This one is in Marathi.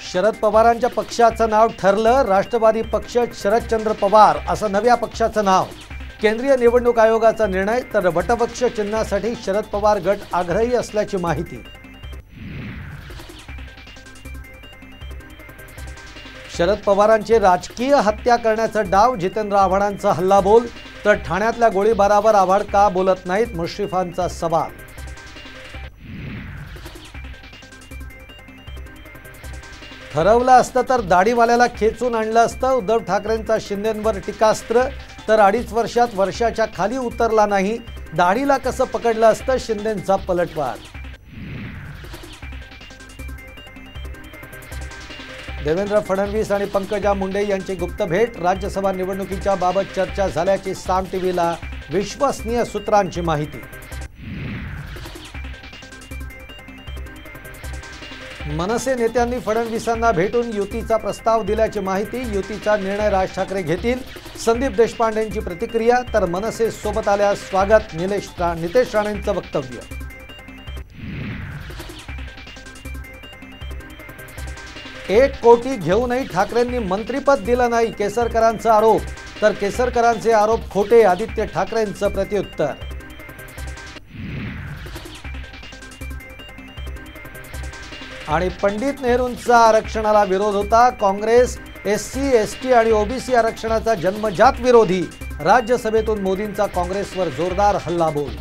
शरद पवारांच्या पक्षाचं नाव ठरलं। राष्ट्रवादी पक्ष शरदचंद्र पवार असं नव्या पक्षाचं नाव। केंद्रीय निवडणूक आयोगाचा निर्णय। तर वटवृक्ष चिन्हासाठी शरद पवार गट आग्रही असल्याची माहिती। शरद पवारांची राजकीय हत्या करण्याचा डाव। जितेंद्र आव्हाडांचा हल्लाबोल। तर ठाण्यातल्या गोळीबारावर आव्हाड का बोलत नाहीत, मुश्रीफांचा सवाल। ठरवलं असतं तर दाढीवाल्याला खेचून आणलं असतं। उद्धव ठाकरेंचा शिंदेंवर टीकास्त्र। तर 2.5 वर्षात वर्षाच्या खाली उतरला नाही, दाढीला कसं पकडलं असतं, शिंदेंचा पलटवार। देवेंद्र फडणवीस आणि पंकजा मुंडे यांची गुप्त भेट। राज्यसभा निवडणुकीच्या बाबत चर्चा झाल्याची साम टीव्हीला विश्वसनीय सूत्रांची माहिती। मनसे नेत्यांनी फडणवीसांना भेटून युतीचा प्रस्ताव दिल्याची माहिती। युतीचा निर्णय राज ठाकरे घेतील, संदीप देशपांडेंची प्रतिक्रिया। तर मनसे सोबत आल्यास स्वागत, नितेश राणेंचं वक्तव्य। 1 कोटी घेऊनही ठाकरेंनी मंत्रिपद दिलं नाही, केसरकरांचा आरोप। तर केसरकरांचे आरोप खोटे, आदित्य ठाकरेंचं प्रत्युत्तर। आणि पंडित नेहरूंचा आरक्षणाला विरोध होता। काँग्रेस SC, ST आणि OBC आरक्षणाचा जन्मजात विरोधी। राज्यसभेतून मोदींचा काँग्रेसवर जोरदार हल्लाबोल।